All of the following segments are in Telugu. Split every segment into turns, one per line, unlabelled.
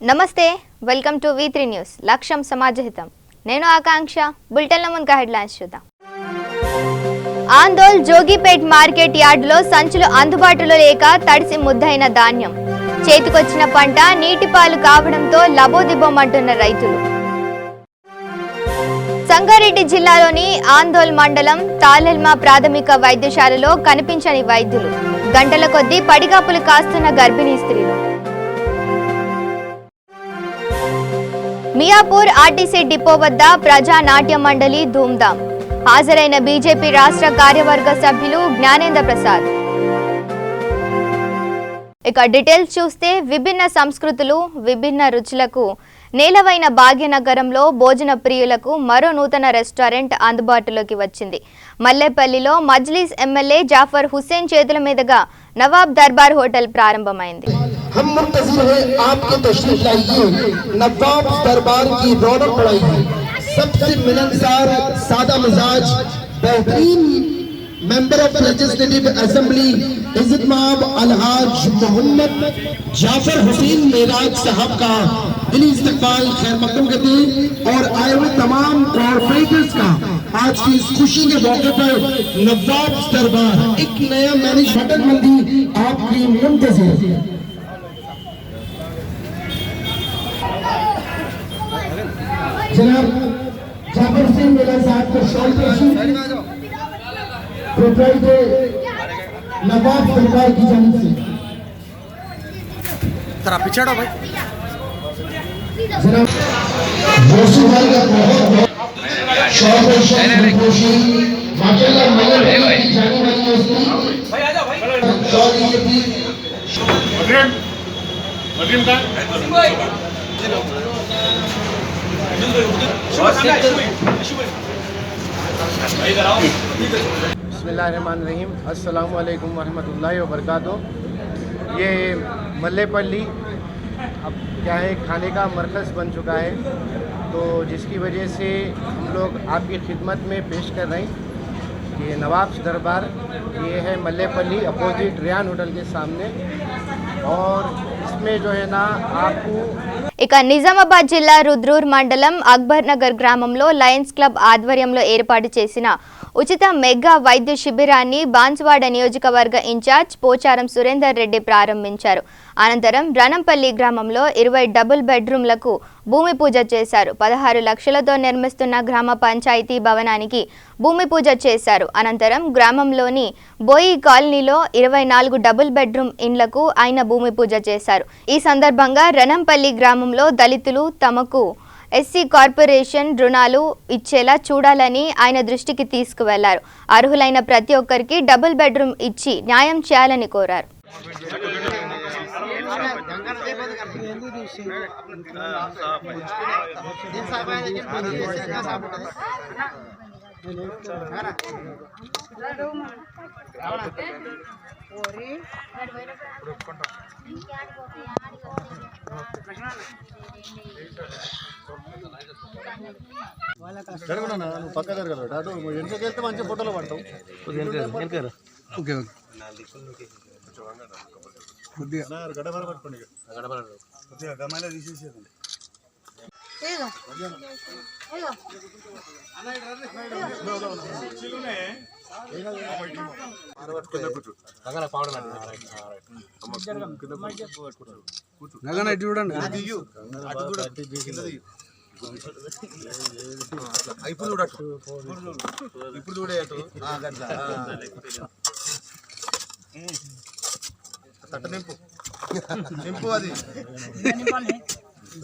నమస్తే వెల్కమ్ టు V3 న్యూస్ లక్ష్యం సమాజహితం నేను ఆకాంక్ష బులెటిన్ల ముందుగా హెడ్లైన్స్ చూద్దాం ఆందోల్ జోగిపేట్ మార్కెట్ యార్డులో సంచులు అందుబాటులో లేక తడిసి ముద్దైన ధాన్యం చేతికొచ్చిన పంట నీటిపాలు కావడంతో లబోదిబోమంటున్న రైతులు సంగారెడ్డి జిల్లాలోని ఆందోల్ మండలం తాలెల్మా ప్రాథమిక వైద్యశాలలో కనిపించని వైద్యులు గంటల కొద్దీ పడిగాపులు కాస్తున్న గర్భిణీ స్త్రీలు మియాపూర్ ఆర్టీసీ డిపో వద్ద ప్రజా నాట్య మండలి ధూమ్ధాం హాజరైన బీజేపీ రాష్ట్ర కార్యవర్గ సభ్యులు జ్ఞానేంద్ర ప్రసాద్ ఇక డీటెయిల్స్ చూస్తే విభిన్న సంస్కృతులు విభిన్న రుచులకు నేలవైన భాగ్యనగరంలో భోజన ప్రియులకు మరో నూతన రెస్టారెంట్ అందుబాటులోకి వచ్చింది. మల్లేపల్లిలో మజ్లిస్ ఎమ్మెల్యే జాఫర్ హుస్సేన్ చేతుల మీదుగా నవాబ్ దర్బార్ హోటల్ ప్రారంభమైంది.
हम मुंतज़िर हैं आपकी तशरीफ लाइए, नवाब दरबार की रौनक बढ़ाइए. सबसे मिलनसार, सादा मिजाज, बेहतरीन मेंबर ऑफ लेजिस्लेटिव असेंबली इज्जत माब अलहाज मोहम्मद जाफर हुसैन मेराज साहब का दिली इस्तकबाल खैर मकदम करते हैं और आए हुए तमाम कॉर्पोरेटर्स का आज की इस खुशी के मौके पर नवाब दरबार एक नया मैनेजमेंट मंदी आपकी मुंतज़िर. जनाब जाफर सिंह मेरा साथ का शॉल पेशी प्रोप्राइटर नवाब दरबार की जानिब से
जरा पिछाड़ो भाई.
जनाब जोशी भाई का बहुत शॉल पेशी माशाल्लाह मगर की जाने वाली दोस्ती भाई आ जाओ भाई सॉरी ये भी मगरिम का
बिस्मिल्लाहिर्रहमानिर्रहीम अस्सलामु अलैकुम वरहमतुल्लाहि वबरकातुहू. ये मल्लेपल्ली अब क्या है खाने का मरकज़ बन चुका है, तो जिसकी वजह से हम लोग आपकी खिदमत में पेश कर रहे हैं. ये नवाब दरबार ये है मल्लेपल्ली अपोजिट रियान होटल के सामने और इसमें जो है ना आपको
ఇక నిజామాబాద్ జిల్లా రుద్రూర్ మండలం అక్బర్ నగర్ గ్రామంలో లయన్స్ క్లబ్ ఆధ్వర్యంలో ఏర్పాటు చేసిన ఉచిత మెగా వైద్య శిబిరాన్ని బాన్సువాడ నియోజకవర్గ ఇన్ఛార్జ్ పోచారం సురేందర్ రెడ్డి ప్రారంభించారు. అనంతరం రణంపల్లి గ్రామంలో 20 డబుల్ బెడ్రూమ్లకు భూమి పూజ చేశారు. 16 లక్షలతో నిర్మిస్తున్న గ్రామ పంచాయతీ భవనానికి భూమి పూజ చేశారు. అనంతరం గ్రామంలోని బోయి కాలనీలో 24 డబుల్ బెడ్రూమ్ ఇండ్లకు ఆయన భూమి పూజ చేశారు. ఈ సందర్భంగా రణంపల్లి గ్రామంలో దళితులు తమకు ఎస్సీ కార్పొరేషన్ రుణాలు ఇచ్చేలా చూడాలని ఆయన దృష్టికి తీసుకువెళ్లారు. అర్హులైన ప్రతి ఒక్కరికి డబుల్ బెడ్రూమ్ ఇచ్చి న్యాయం చేయాలని కోరారు.
పక్క జరగదు ఎంతకి వెళ్తే మంచి ఫోటోలు పడతావు. గడబడ పట్టుకోండి కొద్దిగా గమాయిలో తీసేసేది. చూడండి ఇప్పుడు చూడట్టు ఇప్పుడు చూడేటు తట్ట నింపు నింపు అది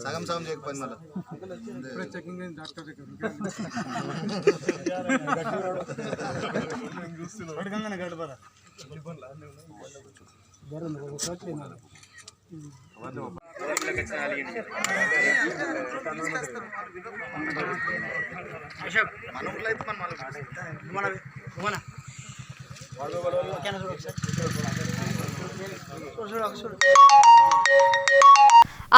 సగం సగం చేయకపోయింది మళ్ళీ చెకింగ్ డాక్టర్ చూస్తున్నాను గడపరా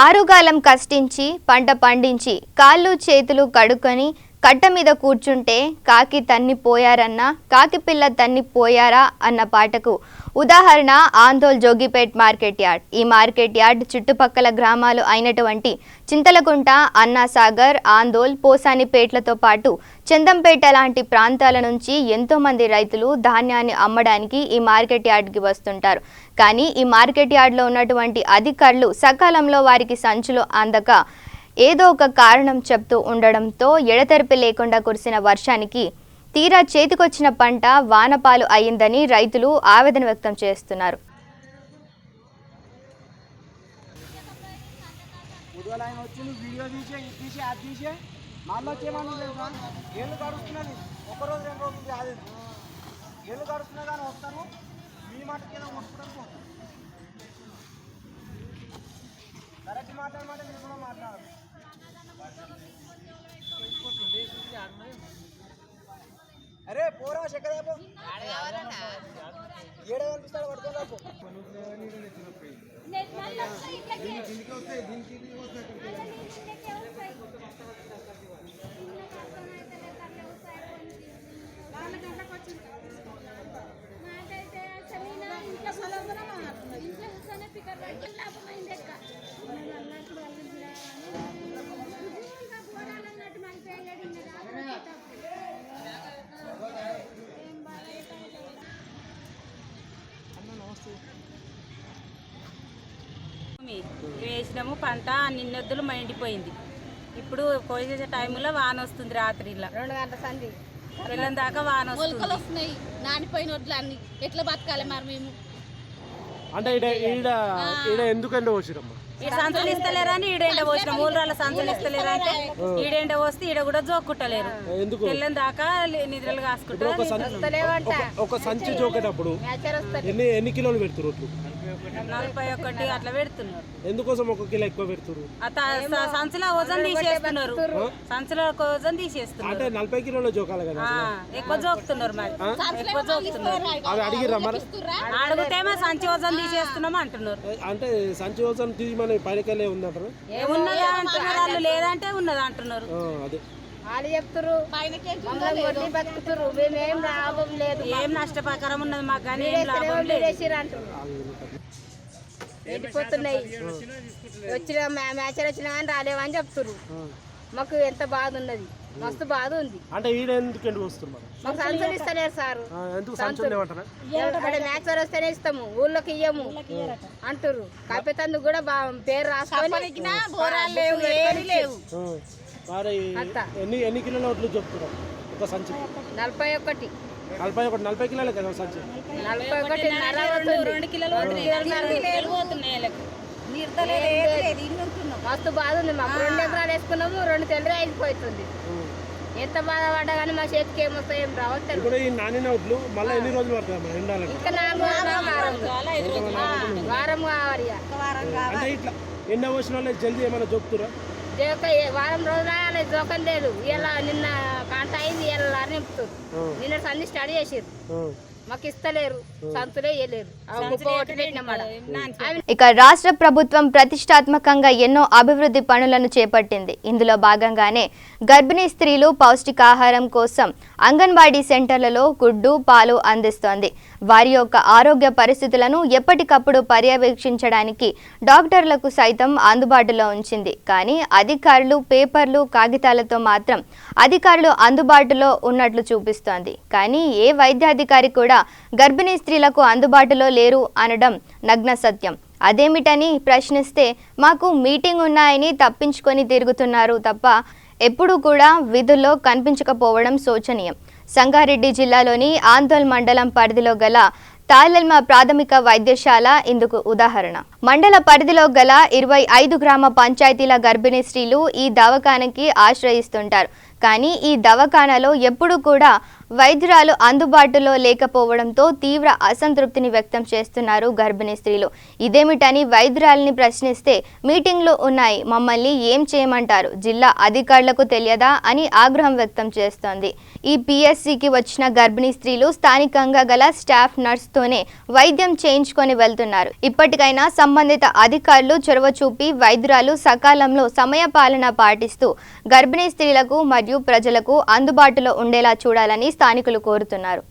ఆరుగాలం కష్టించి పంట పండించి కాళ్ళు చేతులు కడుక్కొని కట్ట మీద కూర్చుంటే కాకి తన్ని పోయారన్నా కాకి పిల్ల తన్ని పోయారా అన్న పాటకు ఉదాహరణ ఆందోల్ జోగిపేట్ మార్కెట్ యార్డ్. ఈ మార్కెట్ యార్డ్ చుట్టుపక్కల గ్రామాలు అయినటువంటి చింతలకుంట, అన్నాసాగర్, ఆందోల్, పోసానిపేట్లతో పాటు చందంపేట లాంటి ప్రాంతాల నుంచి ఎంతో మంది రైతులు ధాన్యాన్ని అమ్మడానికి ఈ మార్కెట్ యార్డ్కి వస్తుంటారు. కానీ ఈ మార్కెట్ యార్డ్లో ఉన్నటువంటి అధికారులు సకాలంలో వారికి సంచులు అందక ఏదో ఒక కారణం చెప్తూ ఉండడంతో ఎడతెరిపి లేకుండా కురిసిన వర్షానికి తీరా చేతికొచ్చిన పంట వానపాలు అయిందని రైతులు ఆవేదన వ్యక్తం చేస్తున్నారు.
अरे पोरा शेकदा पो ఏడ కనిపిస్తాడు పట్టుకోరా పో నెట్ మల్ల దీనికి వస్తాయి దీనికి
వేసినాము పంట నిన్నొద్దులు మండిపోయింది. ఇప్పుడు కోసే టైంలో వాన వస్తుంది. రాత్రిలో 2 గంటల సంధి వెళ్ళం దాకా వాన వస్తుంది.
నానిపోయిన వడ్లు అన్ని ఎట్లా బతకాలి మరి మేము?
అంటే ఈడ ఎందుకంటే వచ్చిరమ్మా
సంచులు ఇస్తలేరని ఈడెండ పోసిన మూలరాల సంచులు ఇస్తలేరంటే ఈడెండ పోస్తే ఈడ కూడా జోక్కుంటలేరు. వెళ్ళం దాకా నిద్రలు కాసుకుంటారు.
ఒక సంచి జోకేటప్పుడు ఎన్ని కిలోలు పెడుతున్నారు?
41 అట్లా పెడుతున్నారు.
ఎందుకోసం 1 కిలో ఎక్కువ పెడుతున్నారు?
సంచుల వజన్ తీసేస్తున్నారు. సంచుల వజన్ తీసేస్తున్నారు.
అంటే 40 కిలోల జోకాలి కదా,
ఎక్కువ జోకుతున్నారు. మరి ఎక్కువ జోకుతున్నారు.
అవి అడిగిరా మరి?
అడిగితేమో సంచి వజన్ తీసేస్తున్నాం అంటున్నారు.
అంటే సంచి వజన్ తీయమని పైనకెళ్ళే ఉందంటారు.
ఏమున్నదా అంటున్నారు. వాళ్ళు లేదంటే ఉన్నది అంటున్నారు.
అదే
వాళ్ళు చెప్తారు బతుకుతారు. మేమేం లాభం లేదు.
ఏం నష్టపరిహారం ఉన్నది మాకు కానీ ఏం లాభం లేదు.
ఎండిపోతున్నాయి. వచ్చిన మ్యాచర్ వచ్చినా కానీ రాలేవని చెప్తారు. మాకు ఎంత బాధ ఉన్నది, మస్తు బాధ ఉంది.
అంటే ఈడ ఎందుకు వస్తున్నారు?
మాకు సంచులు ఇస్తలేరు సార్. మ్యాచర్ వస్తేనే ఇస్తాము, ఊళ్ళోకి ఇయ్యము అంటారు. కాకపోతే కూడా పేరు రాసుకొని
ఎన్ని కిలోల వడ్లు చెప్తున్నారు? ఒక సంచి
41.
40 కిలోలే కదా సంచి?
41.5
కిలోలు
మస్తు బాధ ఉంది మాకు. 2 ఎకరాలు వేసుకున్నాము, 2 తెల్లరే అయిపోతుంది. ఎంత బాధపడ్డా కానీ మా చేతికి ఏమొస్తాయి ఏం రావట్లేదు.
ఇప్పుడు ఈ నానిన వడ్లు మళ్ళీ ఎన్ని రోజులు పడుతుంది ఎండాలంటే?
ఇంకా 4 వారం కావాలి.
అంటే ఇట్లా ఎండ వచ్చిన వాళ్ళు జల్దీ ఏమైనా జోకుతురా?
వారం రోజులు జోకం లేదు. ఇలా నిన్న కాంట అయింది, ఇలా నింపుతారు. నిన్న అన్ని స్టడీ చేసారు, మాకు ఇస్తలేరు, సంతులే ఇవ్వలేరు.
ఇక రాష్ట్ర ప్రభుత్వం ప్రతిష్టాత్మకంగా ఎన్నో అభివృద్ధి పనులను చేపట్టింది. ఇందులో భాగంగానే గర్భిణీ స్త్రీలు పౌష్టికాహారం కోసం అంగన్వాడీ సెంటర్లలో గుడ్డు, పాలు అందిస్తోంది. వారి యొక్క ఆరోగ్య పరిస్థితులను ఎప్పటికప్పుడు పర్యవేక్షించడానికి డాక్టర్లకు సైతం అందుబాటులో ఉంచింది. కానీ అధికారులు పేపర్లు, కాగితాలతో మాత్రం అధికారులు అందుబాటులో ఉన్నట్లు చూపిస్తోంది. కానీ ఏ వైద్యాధికారి కూడా గర్భిణీ స్త్రీలకు అందుబాటులో లేరు అనడం నగ్న సత్యం. అదేమిటని ప్రశ్నిస్తే మాకు మీటింగ్ ఉన్నాయని తప్పించుకొని తిరుగుతున్నారు తప్ప ఎప్పుడూ కూడా విధుల్లో కనిపించకపోవడం శోచనీయం. సంగారెడ్డి జిల్లాలోని ఆందోల్ మండలం పరిధిలో గల తాళెల్మ ప్రాథమిక వైద్యశాల ఇందుకు ఉదాహరణ. మండల పరిధిలో గల 25 గ్రామ పంచాయతీల గర్భిణీ స్త్రీలు ఈ దవాఖానకి ఆశ్రయిస్తుంటారు. కానీ ఈ దవాఖానలో ఎప్పుడూ కూడా వైద్యురాలు అందుబాటులో లేకపోవడంతో తీవ్ర అసంతృప్తిని వ్యక్తం చేస్తున్నారు గర్భిణీ స్త్రీలు. ఇదేమిటని వైద్యురాలిని ప్రశ్నిస్తే మీటింగ్లు ఉన్నాయి, మమ్మల్ని ఏం చేయమంటారు, జిల్లా అధికారులకు తెలియదా అని ఆగ్రహం వ్యక్తం చేస్తోంది. ఈ పిఎస్సికి వచ్చిన గర్భిణీ స్త్రీలు స్థానికంగా గల స్టాఫ్ నర్స్తోనే వైద్యం చేయించుకొని వెళ్తున్నారు. ఇప్పటికైనా సంబంధిత అధికారులు చొరవ చూపి వైద్యురాలు సకాలంలో సమయపాలన పాటిస్తూ గర్భిణీ స్త్రీలకు మరియు ప్రజలకు అందుబాటులో ఉండేలా చూడాలని స్థానికులు కోరుతున్నారు.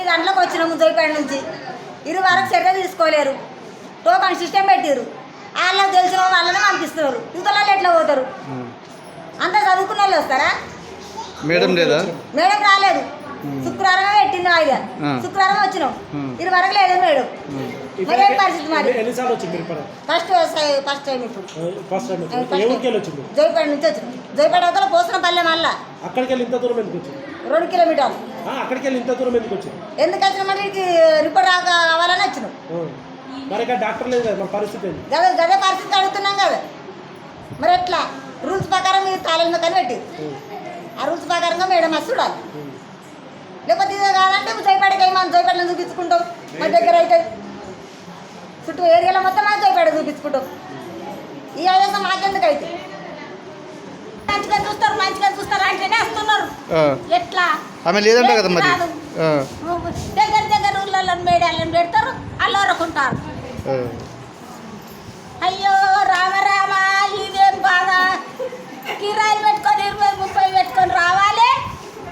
గంటలకు వచ్చినాము జైపేట నుంచి వరకు చర్య తీసుకోలేరు. టోకన్ సిస్టమ్ పెట్టారు. వాళ్ళకి తెలిసిన వాళ్ళనే పంపిస్తున్నారు. యువతలలో ఎట్లా పోతారు? అంతా చదువుకున్న వాళ్ళు వస్తారా?
మేడం లేదా?
మేడం రాలేదు. శుక్రవారమే పెట్టింది వాయిదా. శుక్రవారం వచ్చినాం. వరకు లేదు మేడం. మరి ఏం పరిస్థితి? మరి ఫస్ట్ టైం ఇప్పుడు జైపేట నుంచి వచ్చినాం. జైపేట అవతల పోసనపల్లె మళ్ళా 2 కిలోమీటర్లు. ఎందుకు వచ్చినాం? మరి రిపోర్ట్ కావాలని వచ్చినాం. గదే పరిస్థితి అడుగుతున్నాం కదా. మరి ఎట్లా రూల్స్ ప్రకారం మీరు తాళం కానీ పెట్టి ఆ రూల్స్ ప్రకారంగా మేడం అది చూడాలి. లేకపోతే ఇదే కాదంటే జైపేటకి మనం జైపేటలో చూపించుకుంటాం. మా దగ్గర అయితే చుట్టూ ఏరియాలో మొత్తం మనం జైపేట చూపించుకుంటాం. ఈ ఆదేశం మాకెందుకు అయితే మంచిగా చూస్తారు అంటేనే వస్తున్నారు. ఎట్లా
ఆమె లేదంట కదా మరి.
దగ్గర ఊళ్ళలో మేడాలను పెడతారు, అల్లరుకుంటారు. అయ్యో రామ రామ, ఇదేం బాధ. కిరాయిలు పెట్టుకొని 20-30 పెట్టుకొని రావాలి,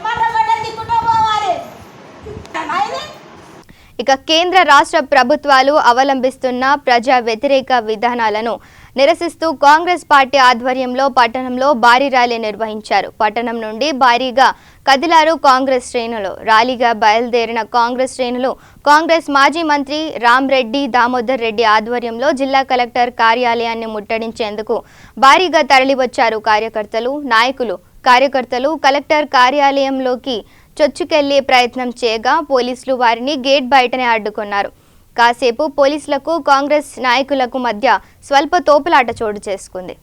మర్రగడ్డ దిక్కుంటూ పోవాలి.
ఇక కేంద్ర రాష్ట్ర ప్రభుత్వాలు అవలంబిస్తున్న ప్రజా వ్యతిరేక విధానాలను నిరసిస్తూ కాంగ్రెస్ పార్టీ ఆధ్వర్యంలో పట్టణంలో భారీ ర్యాలీ నిర్వహించారు. పట్టణం నుండి భారీగా కదిలారు కాంగ్రెస్ శ్రేణులు. ర్యాలీగా బయలుదేరిన కాంగ్రెస్ శ్రేణులు కాంగ్రెస్ మాజీ మంత్రి రామ్రెడ్డి దామోదర్ రెడ్డి ఆధ్వర్యంలో జిల్లా కలెక్టర్ కార్యాలయాన్ని ముట్టడించేందుకు భారీగా తరలివచ్చారు. కార్యకర్తలు కలెక్టర్ కార్యాలయంలోకి చొచ్చుకెళ్లే ప్రయత్నం చేయగా పోలీసులు వారిని గేట్ బయటనే అడ్డుకున్నారు. కాసేపు పోలీసులకు కాంగ్రెస్ నాయకులకు మధ్య స్వల్ప తోపులాట చోటు చేసుకుంది.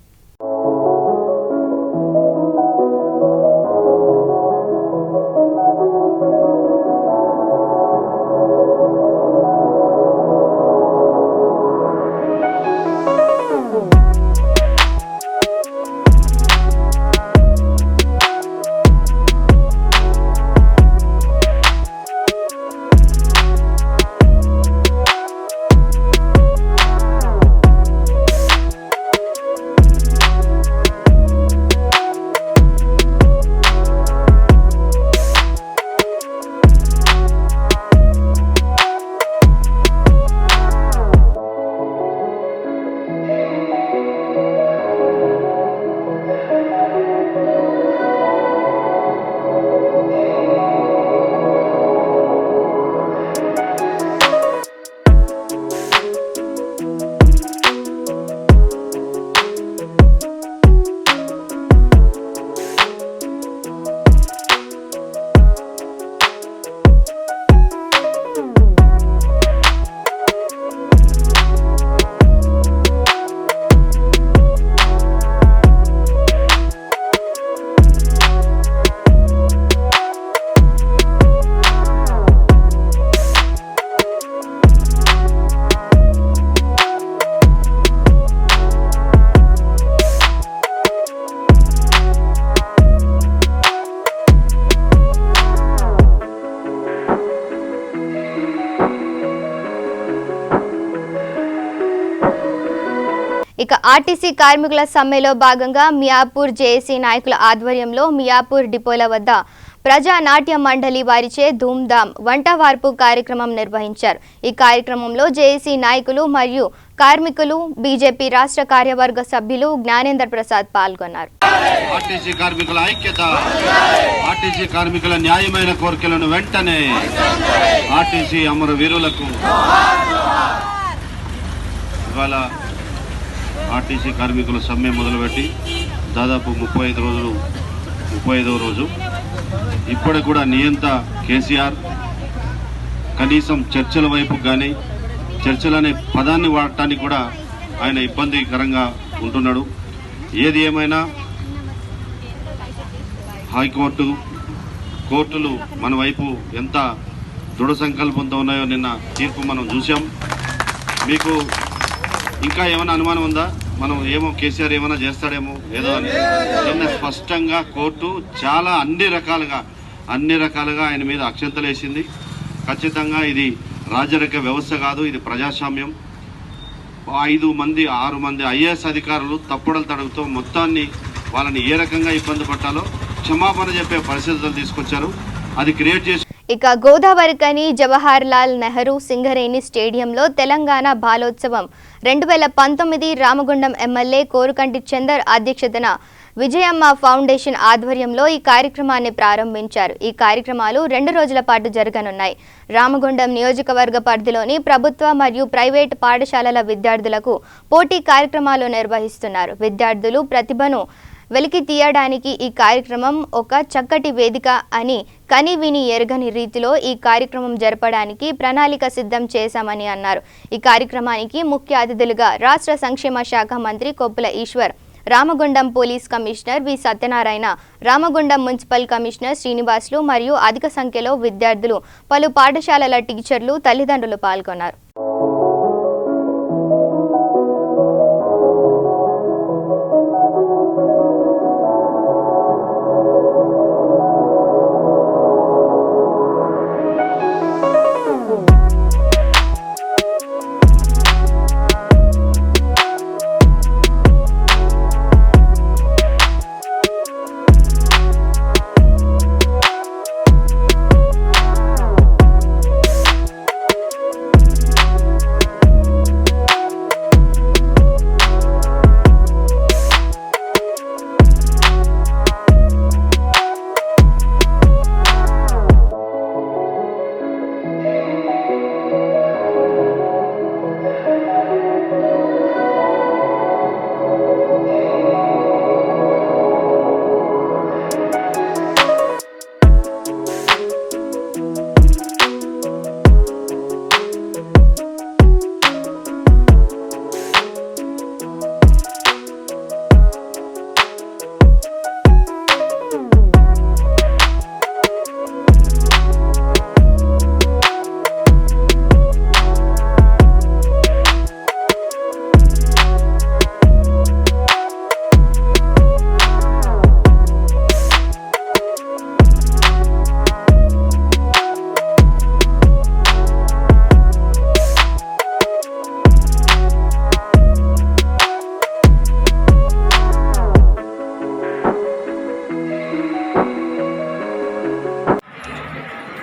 ఇక ఆర్టీసీ కార్మికుల సమ్మెలో భాగంగా మియాపూర్ జేఏసీ నాయకుల ఆధ్వర్యంలో మియాపూర్ డిపోల వద్ద ప్రజా నాట్య మండలి వారిచే ధూమ్ధామ్ వంటవార్పు కార్యక్రమం నిర్వహించారు. ఈ కార్యక్రమంలో జేఏసీ నాయకులు మరియు కార్మికులు, బీజేపీ రాష్ట్ర కార్యవర్గ సభ్యులు జ్ఞానేందర్ ప్రసాద్ పాల్గొన్నారు.
ఆర్టీసీ కార్మికుల ఐక్యత, ఆర్టీసీ కార్మికుల న్యాయమైన కోరికలను వెంటనే ఆర్టీసీ అమరవీరులకు. ఇవాళ ఆర్టీసీ కార్మికుల సమ్మె మొదలుపెట్టి దాదాపు 35వ రోజు. ఇప్పటికి కూడా నియంత కేసీఆర్ కనీసం చర్చల వైపు కానీ చర్చలు అనే పదాన్ని వాడటానికి కూడా ఆయన ఇబ్బందికరంగా ఉంటున్నాడు. ఏది ఏమైనా హైకోర్టు కోర్టులు మన వైపు ఎంత దృఢ సంకల్పంతో ఉన్నాయో నిన్న తీర్పు మనం చూసాం. మీకు ఇంకా ఏమైనా అనుమానం ఉందా? మనం ఏమో కేసీఆర్ ఏమైనా చేస్తాడేమో ఏదో అని నిన్న స్పష్టంగా కోర్టు చాలా అన్ని రకాలుగా ఆయన మీద అక్షంతలు వేసింది. ఖచ్చితంగా ఇది రాజరిక వ్యవస్థ కాదు, ఇది ప్రజాస్వామ్యం. 6 మంది ఐఏఎస్ అధికారులు తప్పుడలు తడుగుతూ మొత్తాన్ని వాళ్ళని ఏ రకంగా ఇబ్బంది పట్టాలో క్షమాపణ చెప్పే పరిస్థితులు తీసుకొచ్చారు. అది క్రియేట్ చేసి
ఇక గోదావరికని జవహర్ లాల్ నెహ్రూ సింగరేణి స్టేడియంలో తెలంగాణ బాలోత్సవం 2019 రామగుండం ఎమ్మెల్యే కోరుకంటి చందర్ అధ్యక్షతన విజయమ్మ ఫౌండేషన్ ఆధ్వర్యంలో ఈ కార్యక్రమాన్ని ప్రారంభించారు. ఈ కార్యక్రమాలు 2 రోజుల పాటు జరగనున్నాయి. రామగుండం నియోజకవర్గ పరిధిలోని ప్రభుత్వ మరియు ప్రైవేట్ పాఠశాలల విద్యార్థులకు పోటీ కార్యక్రమాలు నిర్వహిస్తున్నారు. విద్యార్థులు ప్రతిభను వెలికి తీయడానికి ఈ కార్యక్రమం ఒక చక్కటి వేదిక అని కని విని ఎరగని రీతిలో ఈ కార్యక్రమం జరపడానికి ప్రణాళిక సిద్ధం చేశామని అన్నారు. ఈ కార్యక్రమానికి ముఖ్య అతిథులుగా రాష్ట్ర సంక్షేమ శాఖ మంత్రి Koppula Eshwar, Ramagundam police commissioner V Satyanarayana, Ramagundam municipal commissioner Srinivasulu మరియు అధిక సంఖ్యలో విద్యార్థులు, పలు పాఠశాలల టీచర్లు, తల్లిదండ్రులు పాల్గొన్నారు.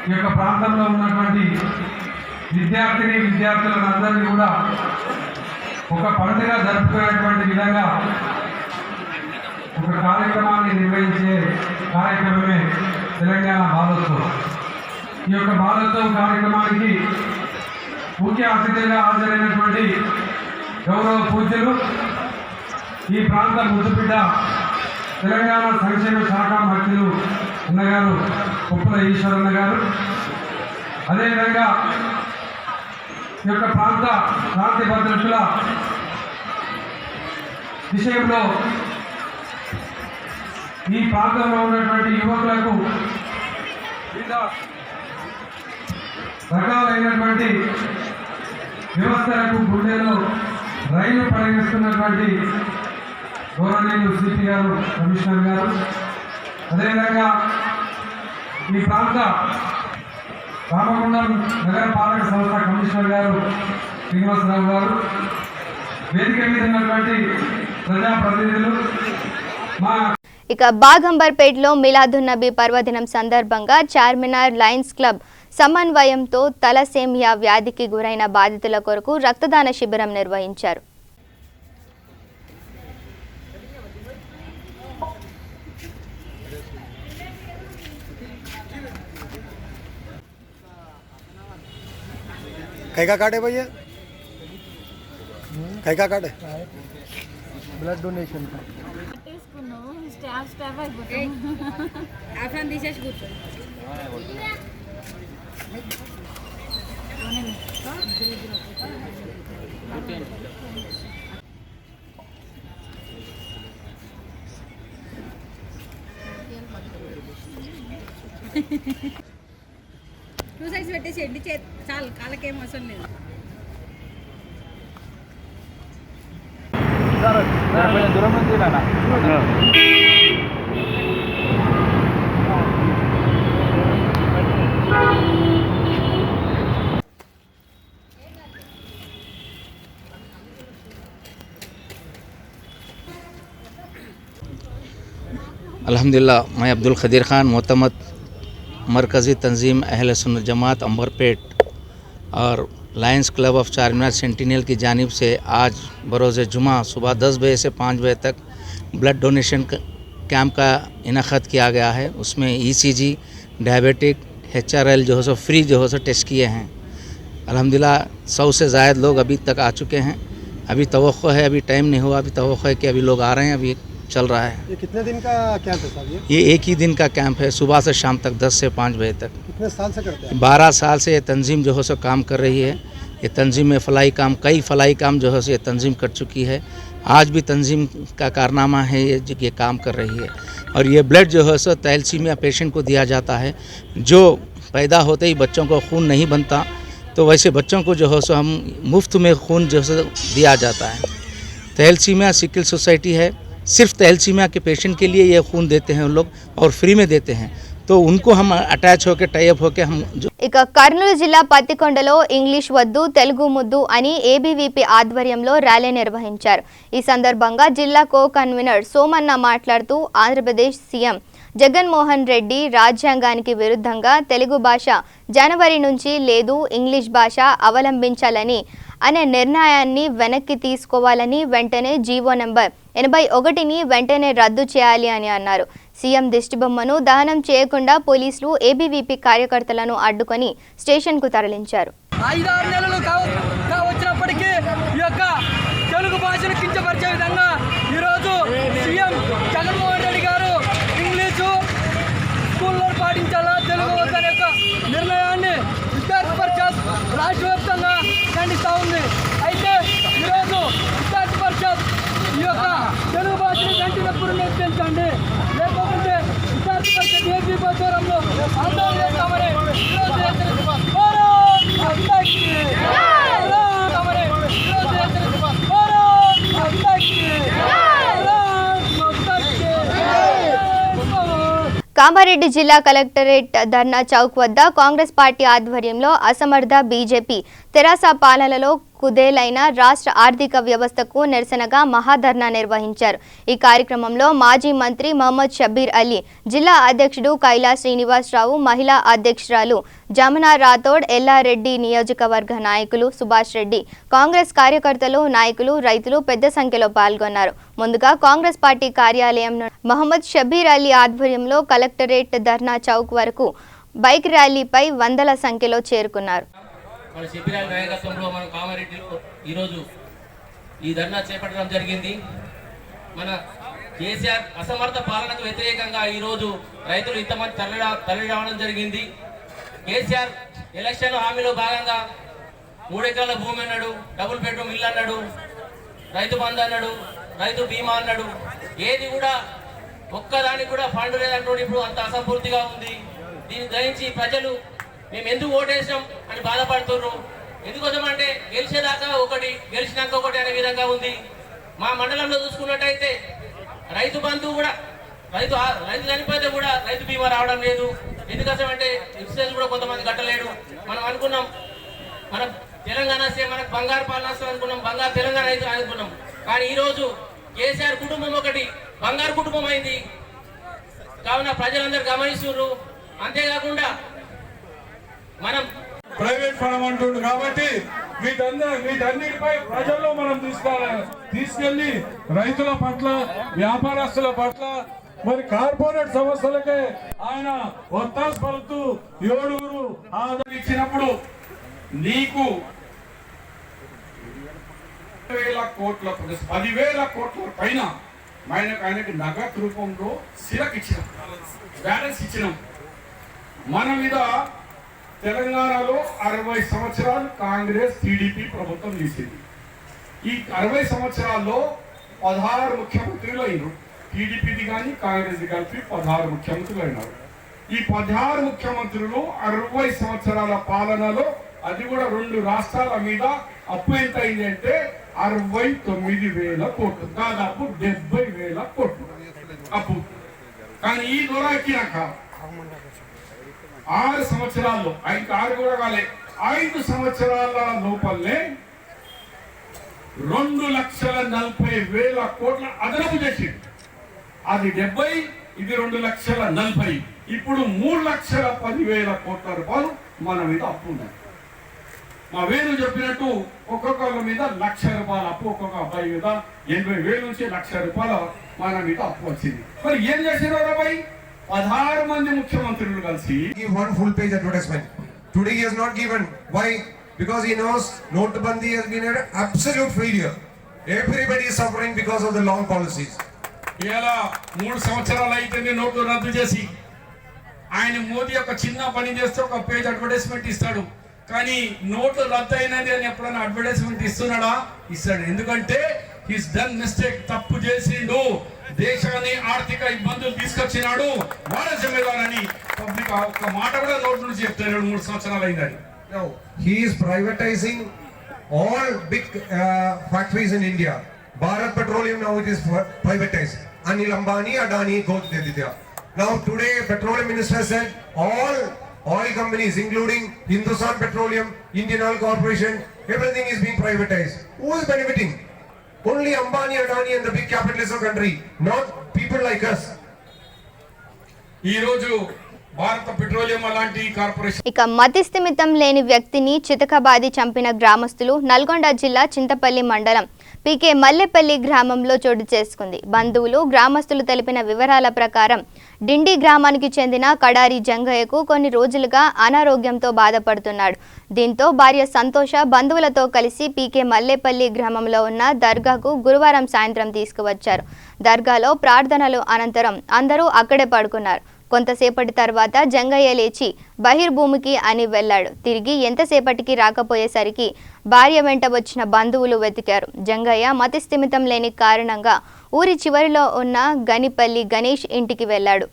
ఈ యొక్క ప్రాంతంలో ఉన్నటువంటి విద్యార్థులందరినీ కూడా ఒక పండుగ జరుపుకునేటువంటి విధంగా ఒక కార్యక్రమాన్ని నిర్వహించే కార్యక్రమమే తెలంగాణ బాలోత్సవం. ఈ యొక్క బాలోత్సవం కార్యక్రమానికి ముఖ్య అతిథిగా హాజరైనటువంటి గౌరవ పూజ్యులు ఈ ప్రాంత ముద్దుబిడ్డ తెలంగాణ సంక్షేమ శాఖ మంత్రులు అన్నగారు కొప్పుల ఈశ్వరన్న గారు, అదేవిధంగా ఈ యొక్క ప్రాంత శాంతి భద్రతల విషయంలో ఈ ప్రాంతంలో ఉన్నటువంటి యువకులకు వివిధ రకాలైనటువంటి వ్యవస్థలకు గుండెలో రైలు పరిగణిస్తున్నటువంటి గౌరవనీయులు సిపి గారు, కమిషనర్ గారు, అదేవిధంగా ఈ ప్రాంత రామగుండం నగర పాలక సంస్థ కమిషనర్ గారు శ్రీనివాసరావు గారు, వేదిక మీద ఉన్నటువంటి ప్రజాప్రతినిధులు,
ఇక బాగంబర్పేటలో మిలాదున్నబీ పర్వదినం సందర్భంగా చార్మినార్ లయన్స్ క్లబ్ సమన్వయంతో తలసేమియా వ్యాధికి గురైన బాధితుల కొరకు రక్తదాన శిబిరం నిర్వహించారు.
कई का कार्ड है भैया? कई का कार्ड है?
ब्लड डोनेशन का
టూ సైడ్స్ పెట్టేసి ఎండి చాలు, కాళ్ళకేం అవసరం లేదు.
अल्हम्दुलिल्लाह, मैं अब्दुल खदीर ख़ान मोहतमद मरकज़ी तंजीम अहल सुन्नत जमात अंबरपेट और Lions club of Charminar sentinel की जानिब से आज बरोज़ जुमा सुबह 10 बजे से 5 बजे तक ब्लड डोनेशन कैंप का इनाक़ाद किया गया है। उसमें ECG, डायबिटिक, HRL जो है सो फ्री जो है सो टेस्ट किए हैं। अल्हम्दुलिल्लाह 100 से ज़ायद लोग अभी तक आ चुके हैं। अभी तवक्को है, अभी टाइम नहीं हुआ, अभी तवक्को है कि अभी लोग आ रहे हैं, अभी चल रहा है।
ये कितने दिन का कैंप है साहब?
ये एक ही दिन का कैंप है, सुबह से शाम तक 10 से 5 बजे तक।
कितने साल से करते हैं?
12 साल से ये तंजीम जो है सो काम कर रही है। ये तंजीम में कई फलाई काम जो है सो ये तंजीम कर चुकी है। आज भी तंजीम का कारनामा है ये काम कर रही है। और ये ब्लड जो है सो थैलेसीमिया पेशेंट को दिया जाता है। जो पैदा होते ही बच्चों को खून नहीं बनता, तो वैसे बच्चों को जो है सो हम मुफ्त में खून जो है दिया जाता है। थैलेसीमिया सिकल सोसाइटी है, सिर्फ थैलेसीमिया के पेशेंट के लिए ये खून देते हैं उन लोग, और फ्री में देते हैं। तो उनको हम अटैच होकर टाइप होकर हम जो
ఇక కర్నూలు జిల్లా పత్తికొండలో ఇంగ్లీష్ వద్దు తెలుగు ముద్దు అని ఏబీవీపీ ఆధ్వర్యంలో ర్యాలీ నిర్వహించారు. ఈ సందర్భంగా జిల్లా కో కన్వీనర్ సోమన్న మాట్లాడుతూ ఆంధ్రప్రదేశ్ సీఎం జగన్మోహన్ రెడ్డి రాజ్యాంగానికి విరుద్ధంగా తెలుగు భాష జనవరి నుంచి లేదు, ఇంగ్లీష్ భాష అవలంబించాలని అనే నిర్ణయాన్ని వెనక్కి తీసుకోవాలని, వెంటనే జీవో నంబర్ 81ని వెంటనే రద్దు చేయాలి అని అన్నారు. సీఎం దిష్టిబొమ్మను దహనం చేయకుండా పోలీసులు ఏబీవీపీ కార్యకర్తలను అడ్డుకొని స్టేషన్కు తరలించారు.
5-6 నెలలు వచ్చినప్పటికీ ఈ యొక్క తెలుగు భాషను కించపరిచే విధంగా ఈరోజు సీఎం జగన్మోహన్ రెడ్డి గారు ఇంగ్లీషు స్కూల్లో పాటించాలా, తెలుగు వద్దనే యొక్క నిర్ణయాన్ని విద్యార్థి పరిషత్ రాష్ట్ర వ్యాప్తంగా ఖండిస్తూ ఉంది. అయితే ఈరోజు విద్యార్థి పరిషత్ ఈ యొక్క తెలుగు భాషను వెంటనే పునరుద్ధరించండి, లేకపోతే విద్యార్థి పరిషత్ ఏపీ దూరంలో ఆందోళన చేస్తామని
కామారెడ్డి జిల్లా కలెక్టరేట్ ధర్నా చౌక్ వద్ద కాంగ్రెస్ పార్టీ ఆధ్వర్యంలో అసమర్థ బీజేపీ తెరాస పాలనలో కుదేలైన రాష్ట్ర ఆర్థిక వ్యవస్థకు నిరసనగా మహాధర్నా నిర్వహించారు. ఈ కార్యక్రమంలో మాజీ మంత్రి మహమ్మద్ షబీర్ అలీ, జిల్లా అధ్యక్షుడు కైలాస్ శ్రీనివాసరావు, మహిళా అధ్యక్షురాలు జమునా రాథోడ్, ఎల్లారెడ్డి నియోజకవర్గ నాయకులు సుభాష్ రెడ్డి, కాంగ్రెస్ కార్యకర్తలు, నాయకులు, రైతులు పెద్ద సంఖ్యలో పాల్గొన్నారు. ముందుగా కాంగ్రెస్ పార్టీ కార్యాలయం మహమ్మద్ షబీర్ అలీ ఆధ్వర్యంలో కలెక్టరేట్ ధర్నా చౌక్ వరకు బైక్ ర్యాలీపై వందల సంఖ్యలో చేరుకున్నారు.
మన శబీరాల నాయకత్వంలో మనం కామారెడ్డిలో ఈరోజు ఈ ధర్నా చేపట్టడం జరిగింది. మన కేసీఆర్ అసమర్థ పాలనకు వ్యతిరేకంగా ఈరోజు రైతులు ఇంతమంది తరలి రావడం జరిగింది. కేసీఆర్ ఎలక్షన్ హామీలో భాగంగా 3 ఎకరాల భూమి అన్నాడు, డబుల్ బెడ్రూమ్ ఇల్లు అన్నాడు, రైతు బంధు అన్నాడు, రైతు బీమా అన్నాడు. ఏది కూడా ఒక్కదానికి కూడా ఫండ్ లేదంటూ ఇప్పుడు అంత అసంపూర్తిగా ఉంది. దీన్ని గ్రహించి ప్రజలు మేము ఎందుకు ఓటేసాం అని బాధపడుతున్నారు. ఎందుకోసం అంటే గెలిచేదాకా ఒకటి, గెలిచినాక ఒకటి అనే విధంగా ఉంది. మా మండలంలో చూసుకున్నట్టయితే రైతు బంధువు కూడా రైతు చనిపోతే కూడా రైతు బీమా రావడం లేదు. ఎందుకోసం అంటే ఇన్సూరెన్స్ కూడా కొంతమంది కట్టలేడు. మనం అనుకున్నాం మన తెలంగాణ మనకు బంగారు పాలన వస్తుంది అనుకున్నాం, బంగారు తెలంగాణ అయితే అనుకున్నాం. కానీ ఈరోజు కేసీఆర్ కుటుంబం ఒకటి బంగారు కుటుంబం అయింది. కావున ప్రజలందరూ గమనిస్తున్నారు. అంతేకాకుండా మనం
ప్రైవేట్ ఫలం అంటుంది కాబట్టి వీటన్నిటిపై ప్రజల్లో మనం తీసుకెళ్లి రైతుల పట్ల, వ్యాపారస్తుల పట్ల, మరి కార్పొరేట్ సంస్థలకే ఆయన ఒత్తాసు పలుతూ 7 ఆదాయం ఇచ్చినప్పుడు నీకు 10,000 కోట్ల 10,000 కోట్ల పైన ఆయనకి నగదు రూపంలో సిరకు ఇచ్చినాం, బ్యాలెన్స్ ఇచ్చినాం. మన మీద
తెలంగాణలో 60 సంవత్సరాలు కాంగ్రెస్ టీడీపీ ప్రభుత్వం చేసింది. ఈ 60 సంవత్సరాల్లో 16 ముఖ్యమంత్రులు అయినారు. టీడీపీది కానీ కాంగ్రెస్ది కలిపి 16 ముఖ్యమంత్రులు అయినారు. ఈ 16 ముఖ్యమంత్రులు 60 సంవత్సరాల పాలనలో అది కూడా 2 రాష్ట్రాల మీద అప్పు ఎంత అయింది అంటే 69,000 కోట్లు, దాదాపు 70,000 కోట్లు అప్పు. కానీ ఈ దొరాకినాక 6 సంవత్సరాల్లో 6 కూడా కాలే 5 సంవత్సరాల లోపలనే 2,40,40,000 కోట్ల అదనపు చేసింది. అది 70, ఇది 2,40,40. ఇప్పుడు 3,10,000 కోట్ల రూపాయలు మన మీద అప్పు ఉన్నాయి. మా వేలు చెప్పినట్టు ఒక్కొక్కళ్ళ మీద 1,00,000 రూపాయల అప్పు, ఒక్కొక్క అబ్బాయి మీద 80,000 నుంచి 1,00,000 రూపాయల మన మీద అప్పు వచ్చింది. మరి ఏం చేసినారు అబ్బాయి? 16 మంది ముఖ్యమంత్రులు కలిసి
one full page advertisement. Today he has not given. Why? Because he knows Notbandi has been an absolute failure. Everybody is suffering because of the long policies.
ఇలా 3 సంవత్సరాలు అయితే నోట్లు రద్దు చేసి ఆయన మోదీ ఒక చిన్న పని చేస్తే ఒక పేజ్ అడ్వర్టైజ్మెంట్ ఇస్తాడు. కానీ నోట్లు రద్దు అయినది అని ఎప్పుడైనా అడ్వర్టైజ్మెంట్ ఇస్తున్నాడా? ఇస్తాడు. ఎందుకంటే హిస్ డన్ మిస్టేక్, తప్పు చేసిండు, దేశాన్ని ఆర్థిక ఇబ్బందులు తీసుకొచ్చినాడు, వాళ్ళ జిమ్మేదారని పబ్లిక్ ఒక్క మాట కూడా నోట్ నుంచి చెప్తాడు. 3 సంవత్సరాలు అయిందని.
Now he is privatizing all big factories in India. Bharat Petroleum now it is privatized. Anil Ambani, Adani, Godreditya. Now today Petroleum Minister said all oil companies including Hindustan Petroleum, Indian Oil Corporation, everything is being privatized. Who is benefiting? Only Ambani, Adani and the big capitalists of country, not people like us.
ఈ రోజు భారత పెట్రోలియం అలాంటి కార్పొరేషన్.
ఇక మతిస్థిమితం లేని వ్యక్తిని చితకబాది చంపిన గ్రామస్తులు నల్గొండ జిల్లా చింతపల్లి మండలం పీకే మల్లెపల్లి గ్రామంలో చోటు చేసుకుంది. బంధువులు, గ్రామస్తులు తెలిపిన వివరాల ప్రకారం డిండి గ్రామానికి చెందిన కడారి జంగయ్యకు కొన్ని రోజులుగా అనారోగ్యంతో బాధపడుతున్నాడు. దీంతో భార్య సంతోష బంధువులతో కలిసి పీకే మల్లెపల్లి గ్రామంలో ఉన్న దర్గాకు గురువారం సాయంత్రం తీసుకువచ్చారు. దర్గాలో ప్రార్థనలు అనంతరం అందరూ అక్కడే పడుకున్నారు. కొంతసేపటి తర్వాత జంగయ్య లేచి బహిర్భూమికి అని వెళ్లాడు. తిరిగి ఎంతసేపటికి రాకపోయేసరికి భార్య వెంట వచ్చిన బంధువులు వెతికారు. జంగయ్య మతిస్థిమితం లేని కారణంగా ఊరి చివరిలో ఉన్న గనిపల్లి గణేష్ ఇంటికి వెళ్లాడు.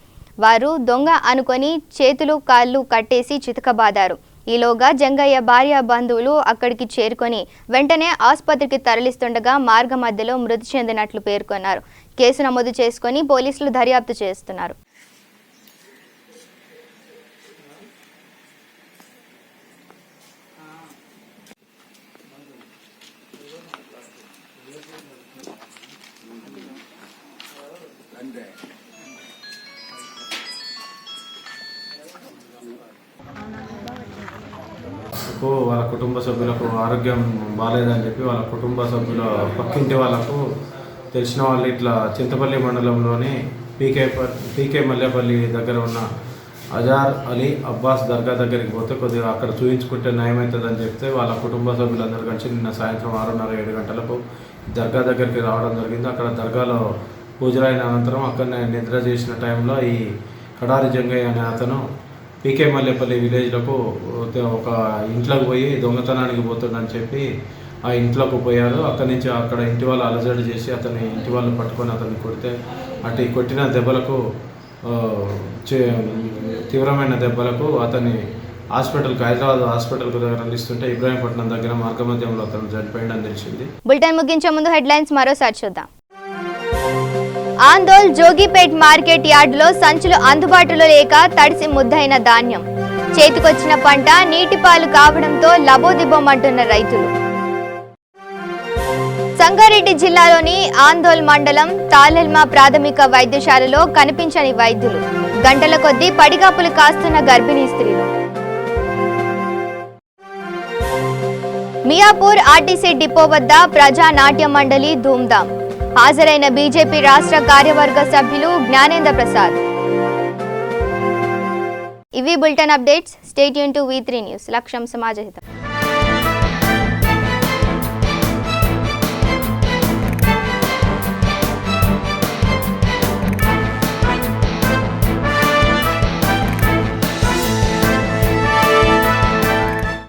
వారు దొంగ అనుకొని చేతులు కాళ్ళు కట్టేసి చితకబాదారు. ఈలోగా జంగయ్య భార్య బంధువులు అక్కడికి చేరుకొని వెంటనే ఆసుపత్రికి తరలిస్తుండగా మార్గ మధ్యలో మృతి చెందినట్లు పేర్కొన్నారు. కేసు నమోదు చేసుకొని పోలీసులు దర్యాప్తు చేస్తున్నారు.
వాళ్ళ కుటుంబ సభ్యులకు ఆరోగ్యం బాగాలేదని చెప్పి వాళ్ళ కుటుంబ సభ్యుల పక్కింటి వాళ్ళకు తెలిసిన వాళ్ళు ఇట్లా చింతపల్లి మండలంలోని పీకే మల్లెపల్లి దగ్గర ఉన్న అజార్ అలీ అబ్బాస్ దర్గా దగ్గరికి పోతే కొద్దిగా అక్కడ చూయించుకుంటే నయమవుతుందని చెప్తే వాళ్ళ కుటుంబ సభ్యులందరూ కలిసి నిన్న సాయంత్రం 6:30-7 గంటలకు దర్గా దగ్గరికి రావడం జరిగింది. అక్కడ దర్గాలో పూజలైన అనంతరం అక్కడనే నిద్ర చేసిన టైంలో ఈ కడారి జంగయ్య అనే అతను పీకే మల్లెపల్లి విలేజ్లకు ఒక ఇంట్లోకి పోయి దొంగతనానికి పోతుందని చెప్పి ఆ ఇంట్లోకి పోయారు. అక్కడి నుంచి అక్కడ ఇంటి వాళ్ళు అలజడి చేసి అతని ఇంటి వాళ్ళు పట్టుకొని అతన్ని కొడితే అటు కొట్టిన దెబ్బలకు తీవ్రమైన దెబ్బలకు అతన్ని హాస్పిటల్కి హైదరాబాద్ హాస్పిటల్కు తరలిస్తుంటే ఇబ్రాహీంపట్నం దగ్గర మార్గమధ్యంలో అతను చనిపోయిందని తెలిసింది.
బులెటిన్ ముగించే ముందు హెడ్లైన్స్ మరోసారి చూద్దాం. ఆందోళ్ జోగిపేట్ మార్కెట్ యార్డులో సంచులు అందుబాటులో లేక తడిసి ముద్దైన ధాన్యం, చేతికొచ్చిన పంట నీటిపాలు కావడంతో లబోదిబోమంటున్న రైతులు. సంగారెడ్డి జిల్లాలోని ఆందోళ్ మండలం తాలెల్మా ప్రాథమిక వైద్యశాలలో కనిపించని వైద్యులు, గంటల కొద్దీ పడిగాపులు కాస్తున్న గర్భిణీ స్త్రీలు. మియాపూర్ ఆర్టీసీ డిపో వద్ద ప్రజా నాట్య మండలి ధూమ్ధాం, హాజరైన బీజేపీ రాష్ట్ర కార్యవర్గ సభ్యులు జ్ఞానేంద్ర ప్రసాద్. ఇవి bulletin updates. Stay tune to V3 news. లక్ష్యం సమాజహితం.